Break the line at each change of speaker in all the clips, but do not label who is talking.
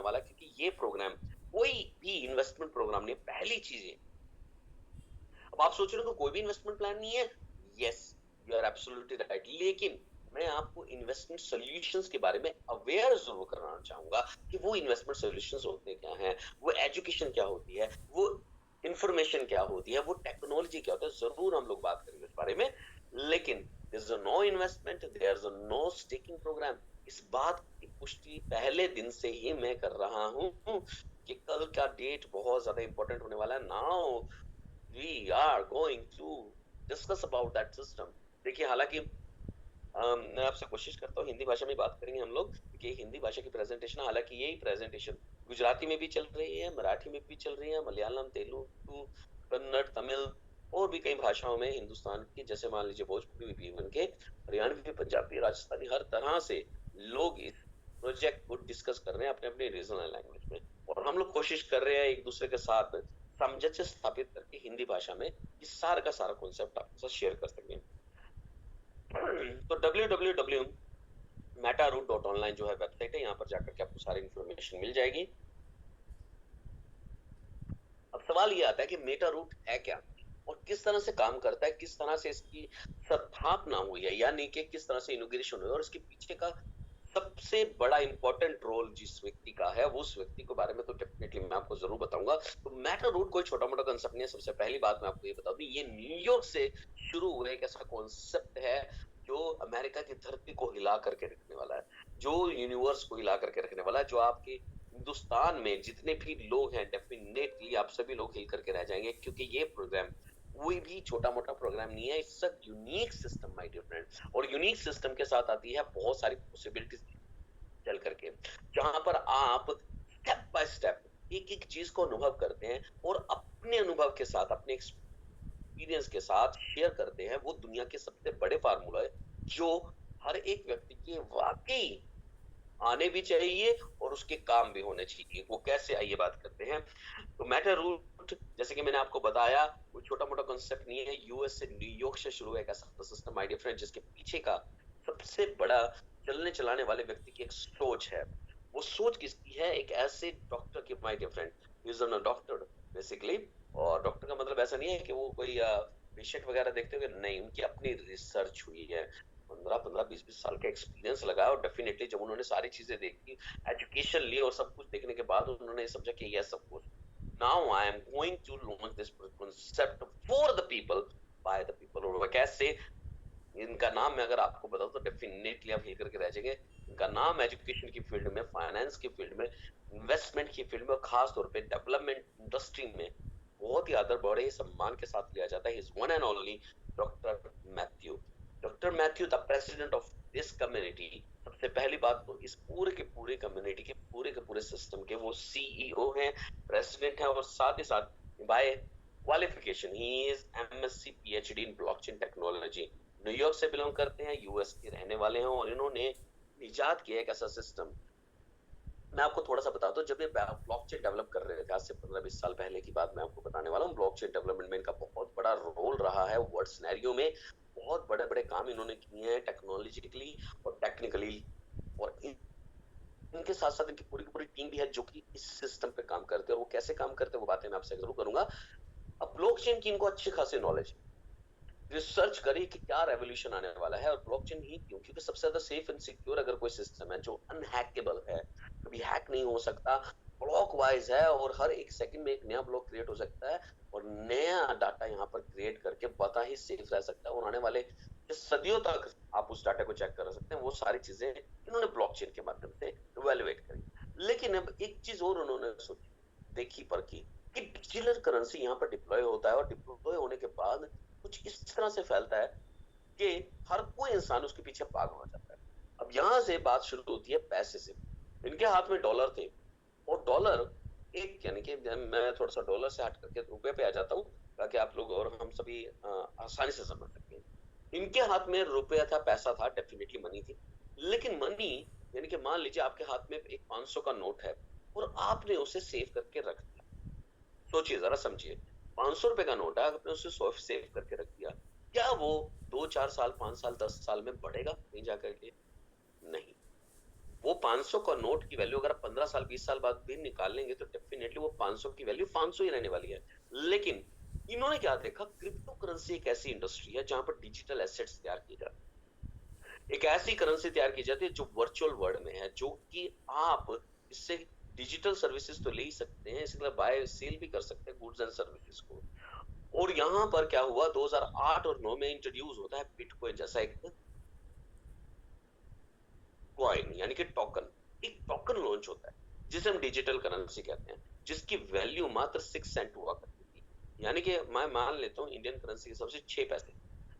वाला, क्योंकि ये प्रोग्राम कोई भी इन्वेस्टमेंट प्रोग्राम नहीं, पहली चीज है। अब आप सोच रहे हो कि कोई भी इन्वेस्टमेंट प्लान नहीं है, yes, you are absolutely right, लेकिन मैं आपको इन्वेस्टमेंट सॉल्यूशंस के बारे में अवेयर जरूर कराना चाहूंगा कि वो इन्वेस्टमेंट सॉल्यूशंस होते क्या हैं, वो एजुकेशन क्या होती है, वो इंफॉर्मेशन क्या होती है, वो टेक्नोलॉजी क्या होता है, जरूर हम लोग बात करेंगे इस बारे में। लेकिन there is no investment, there is no staking program. इस बात की पुष्टि पहले दिन से ही मैं कर रहा हूं कि कल का डेट बहुत ज्यादा इंपॉर्टेंट होने वाला है। Now we are going to discuss about that system। देखिए, हालांकि मैं आपसे कोशिश करता हूँ हिंदी भाषा में बात करेंगे हम लोग, क्योंकि हिंदी भाषा की प्रेजेंटेशन, हालांकि यही प्रेजेंटेशन गुजराती में भी चल रही है, मराठी में भी चल रही है, मलयालम, तेलुगु, कन्नड़, तमिल और भी कई भाषाओं में हिंदुस्तान की, जैसे मान लीजिए भोजपुरी भी बन के, हरियाणवी, पंजाबी, राजस्थानी, हर तरह से लोग इस प्रोजेक्ट को डिस्कस कर रहे हैं अपने अपने रीजनल लैंग्वेज में। और हम लोग कोशिश कर रहे हैं एक दूसरे के साथ सामंजस्य स्थापित करके हिंदी भाषा में इस सारा का सारा कॉन्सेप्ट आपके साथ शेयर कर सकें। तो www metaroot.online जो है वेबसाइट है, यहाँ पर जाकर के आपको सारी इंफॉर्मेशन मिल जाएगी। अब सवाल ये आता है कि मेटा रूट है क्या और किस तरह से काम करता है, किस तरह से इसकी स्थापना हुई है, यानी कि किस तरह से इनोग्रेशन हुई, और इसके पीछे का सबसे बड़ा इंपॉर्टेंट रोल जिस व्यक्ति का है, वो उस व्यक्ति के बारे में तो डेफिनेटली मैं आपको जरूर बताऊंगा। तो मैटर रूट कोई छोटा मोटा कंसेप्ट नहीं है। सबसे पहली बात मैं आपको ये बता दूं, ये न्यूयॉर्क से शुरू हुआ एक ऐसा कॉन्सेप्ट है जो अमेरिका की धरती को हिला करके रखने वाला है, जो यूनिवर्स को हिला करके रखने वाला है, जो आपके हिंदुस्तान में जितने भी लोग हैं डेफिनेटली आप सभी लोग हिल करके रह जाएंगे, क्योंकि ये प्रोग्राम कोई भी छोटा मोटा प्रोग्राम नहीं है। It's a unique system my dear friend, और यूनिक सिस्टम के साथ आती है बहुत सारी पॉसिबिलिटीज चल करके, जहां पर आप स्टेप बाय स्टेप एक एक चीज को अनुभव करते हैं और अपने अनुभव के साथ, अपने एक्सपीरियंस के साथ शेयर करते हैं। वो दुनिया के सबसे बड़े फार्मूला है जो हर एक व्यक्ति के वाकई आने भी चाहिए और उसके काम भी होने चाहिए। वो कैसे, आइए बात करते हैं। तो मैटर रूट, जैसे कि मैंने आपको बताया, कोई छोटा मोटा कॉन्सेप्ट नहीं है। यूएस से, न्यूयॉर्क से शुरू है एक ऐसा सिस्टम माय डियर फ्रेंड, जिसके पीछे का सबसे बड़ा चलने चलाने वाले व्यक्ति की एक सोच है। वो सोच किसकी है? एक ऐसे डॉक्टर की my dear friend, is a doctor basically. और डॉक्टर का मतलब ऐसा नहीं है कि वो कोई पेशेंट वगैरह देखते हुए, नहीं, उनकी अपनी रिसर्च हुई है, 15-20 साल का एक्सपीरियंस लगा, और डेफिनेटली जब उन्होंने सारी चीजें देखी, एजुकेशन ली और सब कुछ देखने के बाद उन्होंने समझा कि यस, सब कुछ, now I am going to launch this concept for the people, by the people. और कैसे, इनका नाम मैं अगर आपको बताऊं तो डेफिनेटली आप हिल करके रह जाएंगे। इनका नाम एजुकेशन की फील्ड में, फाइनेंस की फील्ड में, इन्वेस्टमेंट की फील्ड में, खास तौर पे डेवलपमेंट इंडस्ट्री में बहुत ही आदर, बड़े सम्मान के साथ लिया जाता है। Is one and only doctor Matthew. Doctor Matthew the president of this community. सबसे पहली बात तो इस पूरे के पूरे कम्युनिटी के पूरे सिस्टम के वो सीईओ हैं, प्रेसिडेंट हैं, और साथ ही साथ बाय क्वालिफिकेशन ही is MSc PhD in blockchain technology. New York से बिलोंग करते हैं, यूएस के रहने वाले हैं, और इन्होंने इजाद किया एक ऐसा सिस्टम। मैं आपको थोड़ा सा बताता हूँ, जब ये ब्लॉकचेन डेवलप कर रहे थे आज से 15-20 साल पहले की बात मैं आपको बताने वाला हूँ। ब्लॉकचेन डेवलपमेंट में इनका बहुत बड़ा रोल रहा है। वर्ल्ड सिनेरियो में बहुत बड़े बड़े काम इन्होंने किए हैं, टेक्नोलॉजिकली और टेक्निकली। और इनके साथ साथ इनकी पूरी की पूरी टीम भी है जो कि इस सिस्टम पे काम करते हैं। और वो कैसे काम करते हैं वो बातें मैं आपसे जरूर करूंगा। अब ब्लॉकचेन की इनको अच्छी खासी नॉलेज, रिसर्च करी कि क्या रेवोल्यूशन आने वाला है, और ब्लॉकचेन ही क्यों, क्योंकि सबसे ज्यादा सेफ एंड सिक्योर अगर कोई सिस्टम है जो अनहैकेबल है, कभी हैक नहीं हो सकता, ब्लॉक वाइज है, और हर एक सेकंड में एक नया ब्लॉक क्रिएट हो सकता है, और नया डाटा यहाँ पर क्रिएट करके पता ही सेफ रह सकता है, और आने वाले सदियों तक आप उस डाटा को चेक कर सकते हैं। वो सारी चीजें इन्होंने ब्लॉकचेन के माध्यम से इवेलुएट करी। लेकिन अब एक चीज और उन्होंने सोची, देखी परखी, कि डिजिटल करेंसी यहाँ पर डिप्लॉय होता है, और डिप्लॉय होने के बाद कुछ इस तरह से फैलता है कि हर कोई इंसान उसके पीछे पागल हो जाता है। अब यहां से बात शुरू होती है पैसे से। इनके हाथ में डॉलर थे, और डॉलर एक, यानी कि मैं थोड़ा सा डॉलर से हट करके रुपए पे आ जाता हूँ ताकि आप लोग और हम सभी आसानी से समझ सकें। इनके हाथ में रुपया था, पैसा था, डेफिनेटली मनी थी। लेकिन मनी, यानी कि मान लीजिए आपके हाथ में एक 500 का नोट है और आपने उसे सेव करके रख दिया। सोचिए, जरा समझिए, 500 रुपए का नोट है, आपने उसे सेव करके रख दिया, क्या वो 2-4 साल, 5 साल, 10 साल में बढ़ेगा? नहीं, जाकर के नहीं। वो 500 का नोट की वैल्यू अगर आप 15 साल 20 साल बाद भी निकाल लेंगे तो डेफिनेटली वो 500 की वैल्यू 500 ही रहने वाली है। लेकिन इन्होंने क्या देखा, क्रिप्टो करेंसी एक ऐसी इंडस्ट्री है जहां पर डिजिटल एसेट्स तैयार किए जाते हैं, एक ऐसी करेंसी तैयार की जाती है जो वर्चुअल वर्ल्ड में है, जो कि आप इससे डिजिटल सर्विसेज तो ले ही सकते हैं, इसके लिए बाय सेल भी कर सकते हैं गुड्स एंड सर्विसेज को। और यहाँ पर क्या हुआ, 2008 और 9 में इंट्रोड्यूस होता है बिटकॉइन जैसा एक कॉइन, यानी कि टोकन। एक टोकन लॉन्च होता है जिसे हम डिजिटल करेंसी कहते हैं, जिसकी वैल्यू मात्र 6 सेंट हुआ करती थी। यानी कि मैं मान लेता हूँ इंडियन करेंसी के हिसाब से 6 पैसे,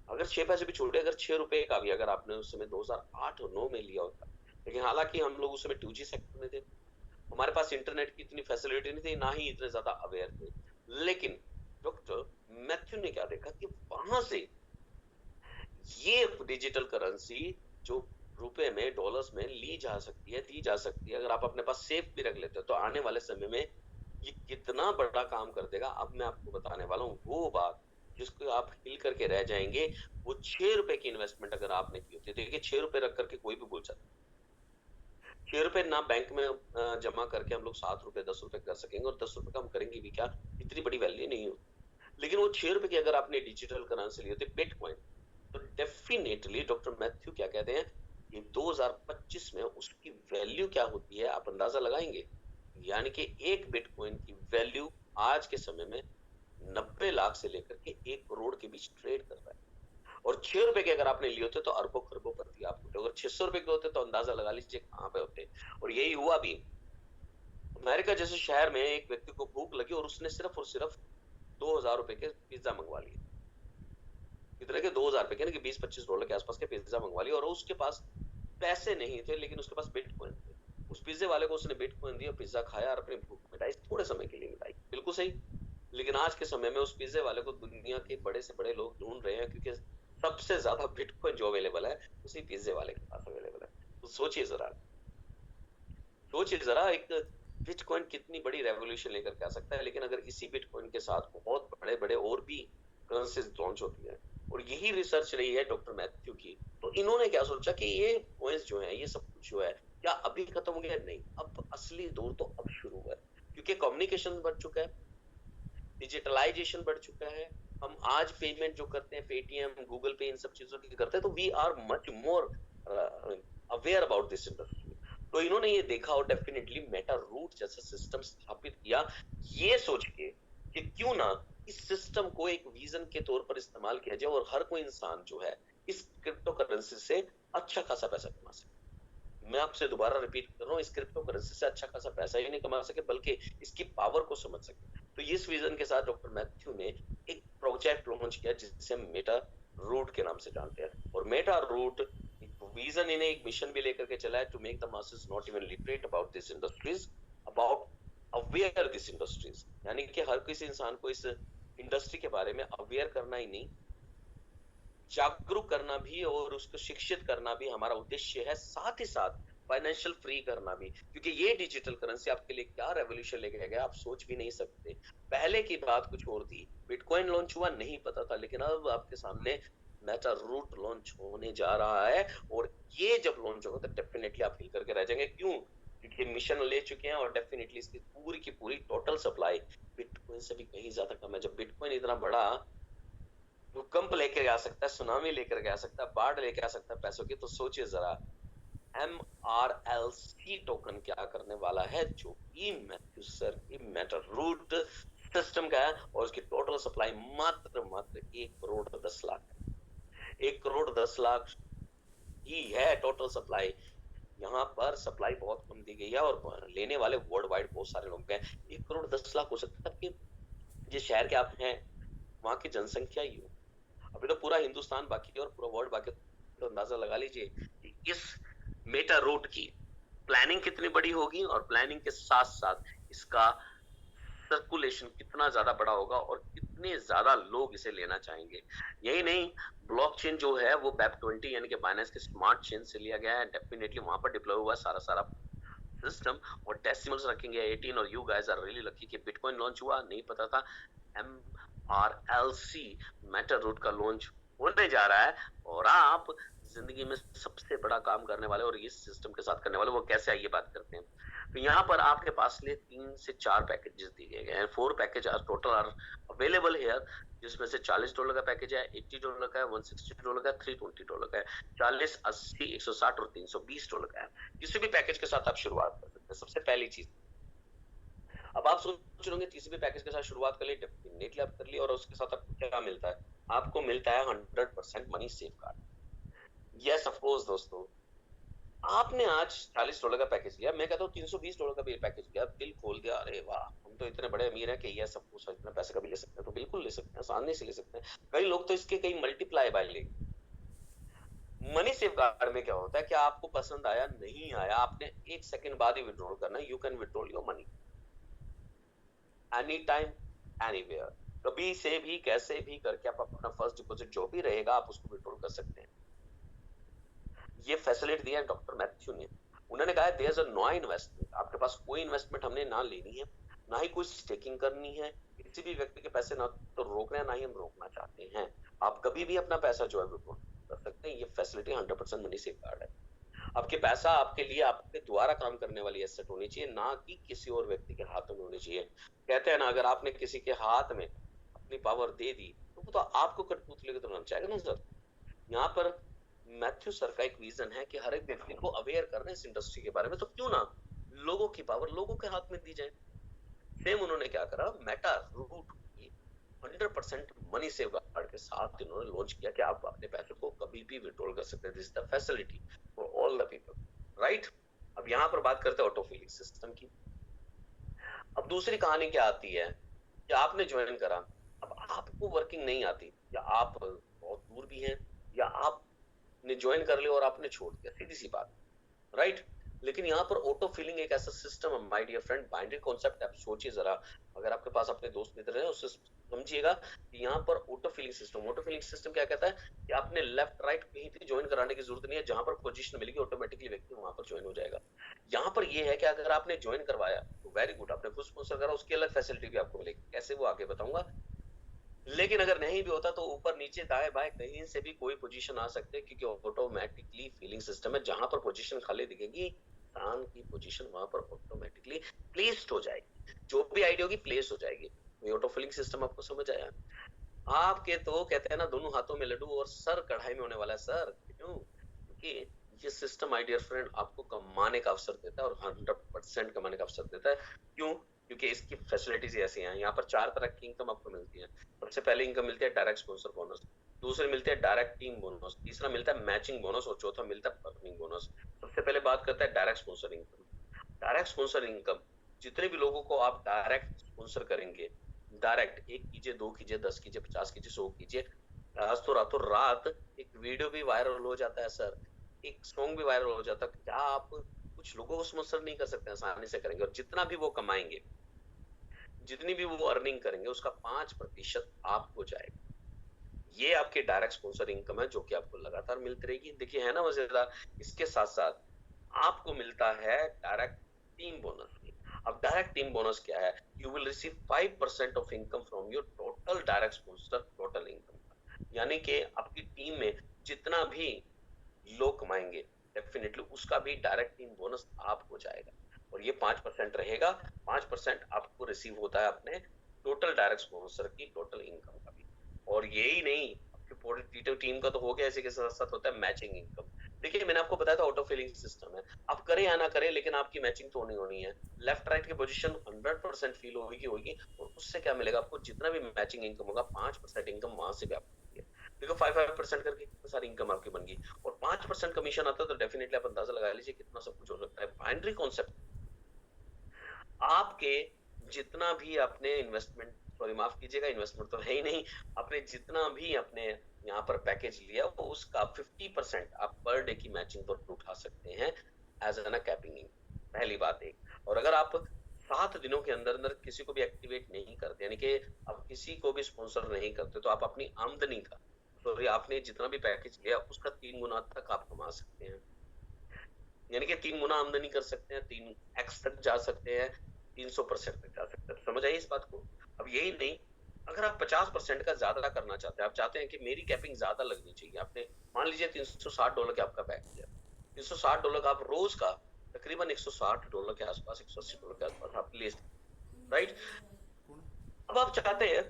अगर 6 पैसे भी छोटे, अगर 6 रुपए का भी अगर आपने उस समय 2008 और 9 में लिया होता, लेकिन हालांकि हम लोग उस समय 2G सेक्टर में थे, हमारे पास इंटरनेट की इतनी फैसिलिटी नहीं थी, ना ही इतने ज्यादा अवेयर थे। लेकिन डॉक्टर मैथ्यू ने क्या देखा कि वहां से ये डिजिटल करेंसी जो रुपए में डॉलर्स में ली जा सकती है, दी जा सकती है, अगर आप अपने पास सेफ भी रख लेते हो तो आने वाले समय में ये कितना बड़ा काम कर देगा, अब मैं आपको बताने वाला हूँ वो बात जिसको आप हिल करके रह जाएंगे। वो 6 रुपए की इन्वेस्टमेंट अगर आपने की होती है, देखिए 6 रुपए रख करके कोई भी बोल सकता है, 6 रुपए ना बैंक में जमा करके हम लोग 7 रुपए 10 रुपए कर सकेंगे, और 10 रुपए का हम करेंगे भी क्या, इतनी बड़ी वैल्यू नहीं होती। लेकिन वो 6 रुपए की अगर आपने डिजिटल करेंसी ली होती बिटकॉइन, तो डेफिनेटली डॉक्टर मैथ्यू क्या कहते हैं कि 2025 में उसकी वैल्यू क्या होती है आप अंदाजा लगाएंगे। यानी कि एक बिटकॉइन की वैल्यू आज के समय में 90 लाख से लेकर के 1 करोड़ के बीच ट्रेड कर रहा है। और 6 रुपए के अगर आपने लिए होते तो अरबों खरबों पति आप होते, अगर 600 रुपए के होते तो अंदाजा लगा लीजिए कहां पे होते। और यही हुआ भी, अमेरिका जैसे शहर में एक व्यक्ति को भूख लगी और उसने सिर्फ और सिर्फ 2000 रुपए के पिज्जा मंगवा लिए, कितने के 2000 रुपए के, 20-25 डॉलर के आसपास के पिज्जा मंगवा लिए, और उसके पास पैसे नहीं थे लेकिन उसके पास बिटकॉइन थे। उस पिज्जे वाले को उसने बिटकॉइन दिया, पिज्जा खाया और अपनी भूख मिटाई, थोड़े समय के लिए मिटाई, बिल्कुल सही। लेकिन आज के समय में उस पिज्जे वाले को दुनिया के बड़े से बड़े लोग ढूंढ रहे हैं, क्योंकि सबसे ज्यादा बिटकॉइन जो अवेलेबल है उसी पिज्जे वाले के पास अवेलेबल है। तो सोचिए जरा एक बिटकॉइन कितनी बड़ी रेवोल्यूशन लेकर के आ सकता है। लेकिन अगर इसी बिटकॉइन के साथ बहुत बड़े बड़े और भी करेंसीज लॉन्च होती है, और यही रिसर्च रही है डॉक्टर मैथ्यू की, तो इन्होंने क्या सोचा कि ये कॉइन्स जो है, ये सब कुछ जो है, क्या अभी खत्म हो गया? नहीं, अब असली दौर तो अब शुरू हुआ है, क्योंकि कम्युनिकेशन बढ़ चुका है, डिजिटलाइजेशन बढ़ चुका है। हम आज पेमेंट जो करते हैं पेटीएम गूगल पे इन सब चीजों की करते हैं, तो we are much more aware about this industry. तो इन्होंने ये देखा और डेफिनेटली मेटा रूट जैसा सिस्टम स्थापित किया, ये सोच के कि क्यों ना इस सिस्टम को एक विजन के तौर पर इस्तेमाल किया जाए और हर कोई इंसान जो है इस क्रिप्टो करेंसी से अच्छा खासा पैसा कमा सके। मैं आपसे दोबारा रिपीट कर रहा हूँ, इस क्रिप्टो करेंसी से अच्छा खासा पैसा ही नहीं कमा सके बल्कि इसकी पावर को समझ सके। तो इस विजन के साथ डॉक्टर मैथ्यू ने एक प्रोजेक्ट लॉन्च किया जिसे हम मेटा रूट के नाम से जानते हैं। और मेटा रूट विजन, इन्हें एक मिशन भी लेकर के चला है, to make the masses not even literate about this industries, about aware this industries, यानी कि हर किसी इंसान को इस इंडस्ट्री के बारे में अवेयर करना ही नहीं, जागरूक करना भी और उसको शिक्षित करना भी हमारा उद्देश्य है। साथ ही साथ फाइनेंशियल फ्री करना भी, क्योंकि ये डिजिटल करेंसी आपके लिए क्या रेवोल्यूशन लेके गया आप सोच भी नहीं सकते। पहले की बात कुछ और थी, बिटकॉइन लॉन्च हुआ नहीं पता था, लेकिन अब आपके सामने मेटा रूट लॉन्च होने जा रहा है। और ये जब लॉन्च होगा तो डेफिनेटली आप हिल करके रह जाएंगे। क्यों? क्योंकि मिशन ले चुके हैं और डेफिनेटली इसकी पूरी की पूरी टोटल सप्लाई बिटकॉइन से भी कहीं ज्यादा कम है। जब बिटकॉइन इतना बड़ा भूकंप लेकर आ सकता है, सुनामी लेकर के आ सकता है, बाढ़ लेकर आ सकता है पैसों की, तो सोचिए जरा MRLC टोकन क्या करने वाला है, जो कि मैथ्यू सर की मेटा रूट सिस्टम का है। और उसकी टोटल सप्लाई मात्र 1 करोड़ 10 लाख, 1 करोड़ 10 लाख ही है टोटल सप्लाई। यहाँ पर सप्लाई बहुत कम दी गई है और लेने वाले वर्ल्ड वाइड बहुत सारे लोग हैं। 1 करोड़ 10 लाख हो सकता है कि जिस शहर के आप हैं वहां की जनसंख्या ही हो। अभी तो पूरा हिंदुस्तान बाकी है और पूरा वर्ल्ड बाकी, तो अंदाजा लगा लीजिए कि इस मेटा रूट की प्लानिंग कितनी बड़ी होगी, और प्लानिंग के साथ साथ इसका सर्कुलेशन कितना ज्यादा बड़ा होगा और कितने ज्यादा लोग इसे लेना चाहेंगे। यही नहीं, ब्लॉकचेन जो है वो BEP20 यानी कि बाइनेंस के स्मार्ट चेन से लिया गया है, डेफिनेटली वहां पर डिप्लॉय हुआ सारा सिस्टम। और डेसिमल्स रखेंगे 18, और you guys are really lucky कि बिटकॉइन लॉन्च हुआ नहीं पता था, MRLC मेटा रूट का लॉन्च होने जा रहा है। और आप जिंदगी में सबसे बड़ा काम करने वाले और इस सिस्टम के साथ करने वाले वो कैसे, आइए बात करते हैं। तो यहाँ पर आपके पास लिए 3 से 4 पैकेजेस दिए गए हैं। 4 package are total are available here, जिसमें से $40 का पैकेज है, $80 का है, $160 का है, $320 का है, 40, 80, 160 और $320 का है। किसी भी पैकेज के साथ आप शुरुआत कर सकते हैं। सबसे पहली चीज, अब आप सोच रहे होंगे किसी भी पैकेज के साथ शुरुआत कर ली, डेफिनेटली आप कर ली, और उसके साथ आपको क्या मिलता है? आपको मिलता है 100% money safe card. Yes of course दोस्तों, आपने आज $40 का पैकेज लिया, मैं कहता हूँ $320 का भी पैकेज लिया, दिल खोल दिया, अरे वाह हम तो इतने बड़े अमीर हैं कि ये सब कुछ इतना पैसे का भी ले सकते हैं, तो बिल्कुल ले सकते हैं, आसानी से ले सकते हैं। कई लोग तो इसके कई मल्टीप्लाई बाय ले। मनी सेफ कार्ड में क्या होता है कि आपको पसंद आया नहीं आया, आपने 1 सेकंड बाद ही विड्रॉल करना है। You can withdrawal your money any time anywhere, कभी से भी कैसे भी करके आप अपना फर्स्ट डिपॉजिट जो भी रहेगा आप उसको विड्रॉल कर सकते हैं। ये फैसिलिटी दिया है डॉक्टर मैथ्यू ने। उन्होंने कहा देयर इज नो इन्वेस्टमेंट, आपके पास कोई इन्वेस्टमेंट हमने ना लेनी है, ना ही कोई स्टेकिंग करनी है, किसी भी व्यक्ति के पैसे ना तो रोक रहे हैं, ना ही हम रोकना चाहते हैं। आप कभी भी अपना पैसा जो है विड्रॉल कर सकते हैं। ये फैसिलिटी 100% मनी सेफ कार्ड है। आपके पैसा आपके लिए आपके द्वारा काम करने वाली एसेट होनी चाहिए, ना कि किसी और व्यक्ति के हाथों में होनी चाहिए। कहते हैं ना, अगर आपने किसी के हाथ में अपनी पावर दे दी तो वो तो आपको कठपुतली की तरह नचाएगा ना सर। यहाँ पर मैथ्यू सर का एक विजन है कि हर एक व्यक्ति को अवेयर करना इस इंडस्ट्री के बारे में, तो क्यों ना लोगों की पावर लोगों के हाथ में दी जाए। सेम उन्होंने क्या करा, Meta Root 100% money save card के साथ इन्होंने लॉन्च किया कि आप अपने पैसे को कभी भी विड्रॉल कर सकते हैं। This is the facility for all the people, right. अब यहाँ पर बात करते हैं ऑटो फिलिंग सिस्टम की। अब दूसरी कहानी क्या आती है कि आपने ज्वाइन करा, अब आपको वर्किंग नहीं आती, या आप बहुत दूर भी हैं, या आपने ज्वाइन कर लिया और आपने छोड़ दिया, सीधी सी बात, राइट। लेकिन यहाँ पर ऑटो फिलिंग एक ऐसा सिस्टम है my dear friend, binary concept आप सोचिए जरा। अगर आपके पास अपने दोस्त मित्र हैं उससे समझिएगा कि यहाँ पर ऑटो फिलिंग सिस्टम क्या कहता है कि आपने लेफ्ट राइट कहीं भी ज्वाइन कराने की जरूरत नहीं है, जहां पर पोजीशन मिलेगी ऑटोमेटिकली व्यक्ति वहां पर ज्वाइन हो जाएगा। यहाँ पर ये है कि अगर आपने ज्वाइन करवाया तो वेरी गुड, आपने खुद स्पॉन्सर करा, उसकी अलग फैसिलिटी भी आपको मिलेगी, कैसे वो आगे बताऊंगा। लेकिन अगर नहीं भी होता तो ऊपर नीचे दाएं बाएं कहीं से भी कोई पोजीशन आ सकते हैं, क्योंकि ऑटोमेटिकली फीलिंग सिस्टम है, जहां पर पोजीशन खाली दिखेगी इंसान की पोजीशन वहां पर ऑटोमेटिकली प्लेस्ड हो जाएगी, जो भी आईडी होगी प्लेस हो जाएगी। ये ऑटो फिलिंग सिस्टम आपको समझ आया? आपके तो कहते हैं ना दोनों हाथों में लड्डू और सर कढ़ाई में होने वाला है सर। क्यों? क्योंकि ये सिस्टम माय डियर फ्रेंड आपको कमाने का अवसर देता है, और 100% कमाने का अवसर देता है। क्यों? क्योंकि इसकी फैसिलिटीज ऐसी हैं। यहाँ पर 4 तरह की इनकम आपको मिलती है। सबसे पहले इनकम मिलती है डायरेक्ट स्पॉन्सर बोनस, दूसरे मिलते हैं डायरेक्ट टीम बोनस, तीसरा मिलता है मैचिंग बोनस, और चौथा मिलता है पर्सनिंग बोनस। सबसे पहले बात करते हैं direct sponsor income. Direct sponsor income, जितने भी लोगों को आप डायरेक्ट स्पॉन्सर करेंगे, डायरेक्ट 1 कीजिए, 2 कीजिए, 10 कीजिए, 50 कीजिए, 100 कीजिए, आज तो रातों रात एक वीडियो भी वायरल हो जाता है सर, एक सॉन्ग भी वायरल हो जाता है। क्या आप कुछ लोगों को स्पॉन्सर नहीं कर सकते? आसानी से करेंगे, और जितना भी वो कमाएंगे, जितनी भी वो अर्निंग करेंगे, उसका 5% आपको जाएगा। ये आपके डायरेक्ट स्पॉन्सर इनकम है, जो कि आपको लगातार मिलती रहेगी। देखिए है ना मजेदार। इसके साथ साथ आपको मिलता है डायरेक्ट टीम बोनस भी। अब डायरेक्ट टीम बोनस क्या है? You will receive 5% of income from your total direct sponsor total income. यानी कि आपकी टीम में जितना भी लोग कमाएंगे, डेफिनेटली उसका भी डायरेक्ट टीम बोनस आपको जाएगा, और ये 5% रहेगा। 5% आपको रिसीव होता है अपने टोटल डायरेक्ट स्पॉन्सर की टोटल इनकम का भी। और यही नहीं, आपकी पूरी टीम का तो हो गया, इसी के साथ साथ होता है मैचिंग इनकम। देखिए मैंने आपको बताया था ऑटो फिलिंग सिस्टम है, आप करें या ना करें, लेकिन आपकी मैचिंग तो होनी होनी है। लेफ्ट राइट की पोजीशन 100% फील होगी, और उससे क्या मिलेगा आपको? जितना भी मैचिंग इनकम होगा, 5% इनकम वहां से भी आपको मिलेगी। देखो 5% करके कितनी सारी इनकम आपकी बन गई, और 5% कमीशन आता है, तो डेफिनेटली आप अंदाजा लगा लीजिए कितना सब कुछ हो सकता है। बाइनरी कॉन्सेप्ट, आपके जितना भी आपने इन्वेस्टमेंट, सॉरी माफ कीजिएगा, इन्वेस्टमेंट तो है ही नहीं, आपने जितना भी अपने यहाँ पर पैकेज लिया वो उसका 50% आप पर डे की मैचिंग पर उठा सकते हैं एज एन कैपिंग। पहली बात एक। और अगर आप 7 दिनों के अंदर अंदर किसी को भी एक्टिवेट नहीं करते, यानी कि आप किसी को भी स्पॉन्सर नहीं करते, तो आप अपनी आमदनी का, सॉरी आपने जितना भी पैकेज लिया उसका 3 गुना तक आप कमा सकते हैं। यानी कि 3 गुना आमदनी कर सकते हैं, 3x तक जा सकते हैं, 300% तक जा सकते हैं। समझ आई इस बात को? अब यही नहीं, अगर आप 50% का ज्यादा करना चाहते हैं, आप चाहते हैं कि मेरी कैपिंग ज्यादा लगनी चाहिए, आपने मान लीजिए $360 के आपका पैकेज है, $360 का आप रोज का तकरीबन $160 के आसपास, $180 के आसपास आप ले, राइट। अब आप चाहते हैं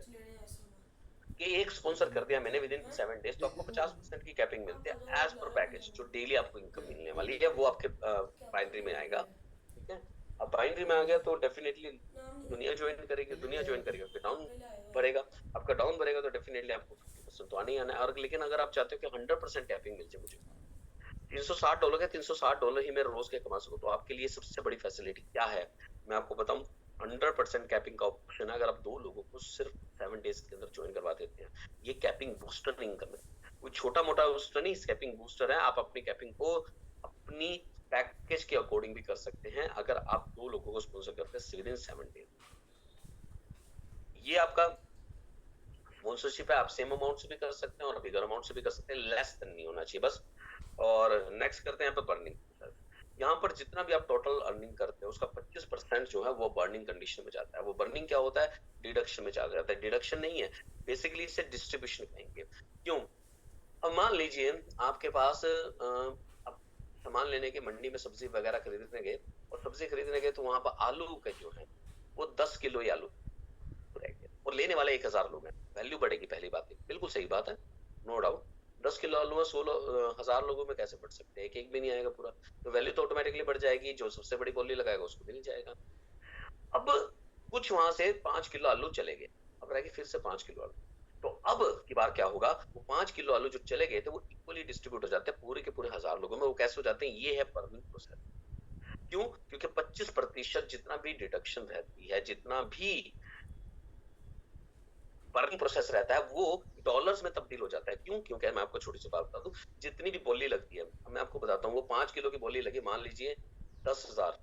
कि एक स्पॉन्सर कर दिया मैंने विद इन 7 डेज, तो आपको 50% की कैपिंग मिलती है एज पर पैकेज, जो डेली आपको इनकम मिलने वाली है वो आपके बाइनरी में आएगा, ठीक है। अब बाइनरी में आ गया तो डेफिनेटली दुनिया ज्वाइन करेगी, दुनिया ज्वाइन करेगी तो डाउन बढ़ेगा, आपका डाउन बढ़ेगा तो डेफिनेटली आपको 50% तो आने ही आना है। और लेकिन अगर आप चाहते हो कि 100% कैपिंग मिल जाए मुझे, $360 के $360 ही मैं रोज के कमा सकूं, तो आपके लिए सबसे बड़ी फैसिलिटी क्या है मैं आपको बताऊं। 100% कैपिंग का ऑप्शन है, अगर आप 2 लोगों को सिर्फ 7 डेज के अंदर ज्वाइन करवा देते हैं, ये कैपिंग बूस्टर इनकम है, कोई छोटा मोटा बूस्टर नहीं, कैपिंग बूस्टर है। आप अपनी कैपिंग को अपनी पैकेज के अकॉर्डिंग भी कर सकते हैं अगर आप 2 लोगों को स्पॉन्सर करते हैं विद इन 7 डेज। ये आपका स्पॉन्सरशिप है, आप सेम अमाउंट से भी कर सकते हैं और बिगर अमाउंट से भी कर सकते हैं, लेस देन नहीं होना चाहिए बस। और नेक्स्ट करते हैं यहाँ पे बर्निंग। यहाँ पर जितना भी आप टोटल अर्निंग करते हैं उसका 25% जो है वो बर्निंग कंडीशन में जाता है। वो बर्निंग क्या होता है, डिडक्शन में चला जाता है। डिडक्शन नहीं है, बेसिकली इसे डिस्ट्रीब्यूशन कहेंगे। क्यों, अब मान लीजिए आपके पास अब सामान लेने के मंडी में सब्जी वगैरह खरीदने गए, और सब्जी खरीदने गए तो वहां पर आलू का जो है वो 10 किलो ही आलू रहेंगे, और लेने वाले 1000 लोग हैं, वैल्यू बढ़ेगी, पहली बात है, बिल्कुल सही बात है, नो डाउट। 10 किलो आलू में 16,000 लोगों में कैसे बढ़ सकते हैं, एक एक भी नहीं आएगा पूरा, तो वैल्यू तो ऑटोमेटिकली बढ़ जाएगी, जो सबसे बड़ी बोली लगाएगा उसको मिल जाएगा। अब कुछ वहां से 5 किलो आलू चले गए, अब रहेगी फिर से 5 किलो आलू, तो अब की बार क्या होगा, वो 5 किलो आलू जो चले गए थे वो इक्वली डिस्ट्रीब्यूट हो जाते हैं पूरे के पूरे 1000 लोगों में। वो कैसे हो जाते हैं, ये है बर्निंग प्रोसेस। क्यों, क्योंकि 25% जितना भी डिडक्शन रहती है, जितना भी बर्निंग प्रोसेस रहता है, वो डॉलर्स में तब्दील हो जाता है। क्यों, क्योंकि मैं आपको छोटी सी बात बता दूं, जितनी भी बोली लगती है, मैं आपको बताता हूँ, वो 5 किलो की बोली लगी मान लीजिए 10,000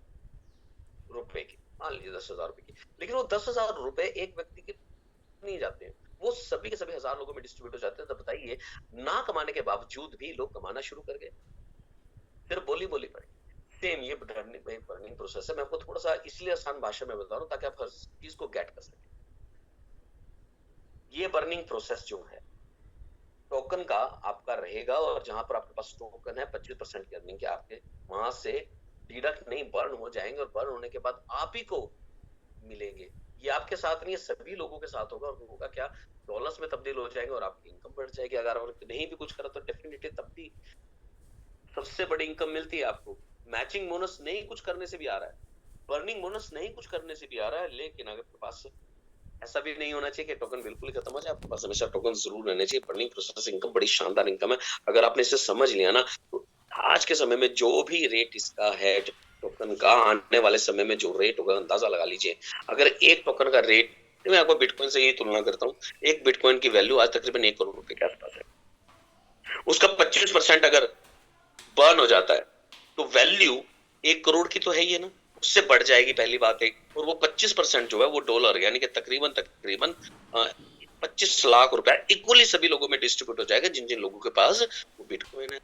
रुपए की, मान लीजिए 10,000 रुपए की, लेकिन वो 10,000 रुपए एक व्यक्ति के नहीं जाते हैं, वो सभी के सभी 1000 लोगों में डिस्ट्रीब्यूट हो जाते हैं। तो बताइए, ना कमाने के बावजूद भी लोग कमाना शुरू कर गए, सिर्फ बोली बोली पड़े। सेम ये बर्निंग प्रोसेस है। मैं आपको थोड़ा सा इसलिए आसान भाषा में बता रहा हूँ ताकि आप हर चीज को गेट कर सकें। ये बर्निंग प्रोसेस जो है टोकन का आपका रहेगा, और जहां पर आपके पास टोकन है 25% की अर्निंग के, आपके वहां से डिडक्ट नहीं, बर्न हो जाएंगे, और बर्न होने के बाद आप ही को मिलेंगे। ये आपके साथ नहीं है, सभी लोगों के साथ होगा, और होगा क्या, डॉलर्स में तब्दील हो जाएंगे और आपकी इनकम बढ़ जाएगी। अगर आप नहीं भी कुछ करा तो डेफिनेटली तब भी सबसे बड़ी इनकम मिलती है आपको। मैचिंग बोनस नहीं कुछ करने से भी आ रहा है, बर्निंग बोनस नहीं कुछ करने से भी आ रहा है, लेकिन अगर आपके पास ऐसा भी नहीं होना चाहिए कि टोकन बिल्कुल ही खत्म हो जाए, आपके पास हमेशा टोकन जरूर रहने चाहिए। बर्निंग प्रोसेस इनकम बड़ी शानदार इनकम है, अगर आपने इसे समझ लिया ना, तो आज के समय में जो भी रेट इसका है टोकन का, आने वाले समय में जो रेट होगा अंदाजा लगा लीजिए। अगर एक टोकन का रेट, मैं आपको बिटकॉइन से यही तुलना करता हूँ, एक बिटकॉइन की वैल्यू आज तकरीबन 1 करोड़ रुपए के आसपास है, उसका 25% अगर बर्न हो जाता है तो वैल्यू 1 करोड़ की तो है ही है ना, उससे बढ़ जाएगी, पहली बात है। और वो 25% जो है वो डॉलर, यानी कि तकरीबन तकरीबन 25 लाख रुपया इक्वली सभी लोगों में डिस्ट्रीब्यूट हो जाएगा, जिन जिन लोगों के पास वो बिटकॉइन है।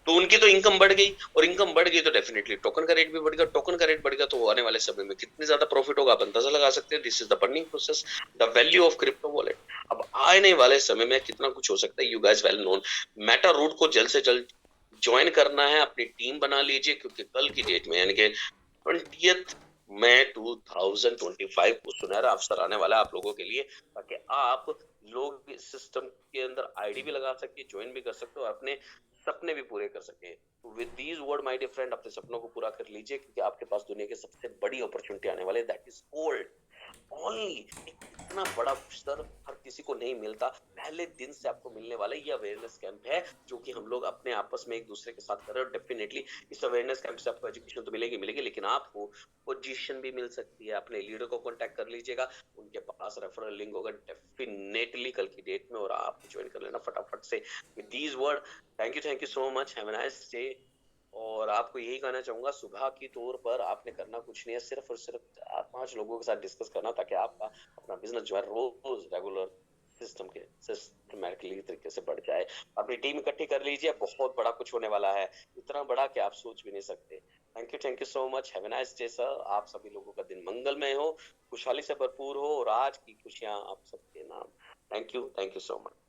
तो उनकी तो इनकम बढ़ गई, और इनकम बढ़ गई तो डेफिनेटली टोकन का रेट भी बढ़ गया, टोकन का रेट बढ़ गया तो आने वाले समय में कितनी ज्यादा प्रॉफिट होगा आप अंदाजा लगा सकते हैं। This is the burning process, the value of crypto wallet. अब आने वाले समय में कितना कुछ हो सकता है, you guys well known. Meta Root को जल्द से जल्द ज्वाइन करना है, अपनी टीम बना लीजिए, क्योंकि कल की डेट में यानी कि 20 मई 2025 को सुनहरा अवसर आने वाला है आप लोगों के लिए, ताकि आप लोग इस सिस्टम के अंदर आईडी भी लगा सकते, ज्वाइन भी कर सकते हो, और अपने सपने भी पूरे कर सके। With these word my dear friend, अपने सपनों को पूरा कर लीजिए, क्योंकि आपके पास दुनिया की सबसे बड़ी अपॉर्चुनिटी आने वाली है, दैट इज गोल्ड ओनली। इतना बड़ा अवसर हर किसी को नहीं मिलता, पहले दिन से आपको मिलने वाला ये अवेयरनेस कैंप है, जो कि हम लोग अपने आपस में एक दूसरे के साथ कर रहे हैं। डेफिनेटली इस अवेयरनेस कैंप से आपको एजुकेशन तो मिलेगी मिलेगी, लेकिन आपको पोजीशन भी मिल सकती है। अपने लीडर को कांटेक्ट कर लीजिएगा, उनके पास रेफरल लिंक होगा डेफिनेटली कल की डेट में, और आप ज्वाइन कर लेना फटाफट से। With these word, thank you so much, have a nice day. और आपको यही कहना चाहूंगा, सुबह की तौर पर आपने करना कुछ नहीं है, सिर्फ और सिर्फ 4-5 लोगों के साथ डिस्कस करना, ताकि आपका अपना बिजनेस जो है रोज रेगुलर सिस्टम के सिस्टमैटिकली तरीके से बढ़ जाए। अपनी टीम इकट्ठी कर लीजिए, बहुत बड़ा कुछ होने वाला है, इतना बड़ा कि आप सोच भी नहीं सकते। Thank you so much, have a nice day sir. आप सभी लोगों का दिन मंगलमय हो, खुशहाली से भरपूर हो, और आज की खुशियां आप सबके नाम। Thank you so much.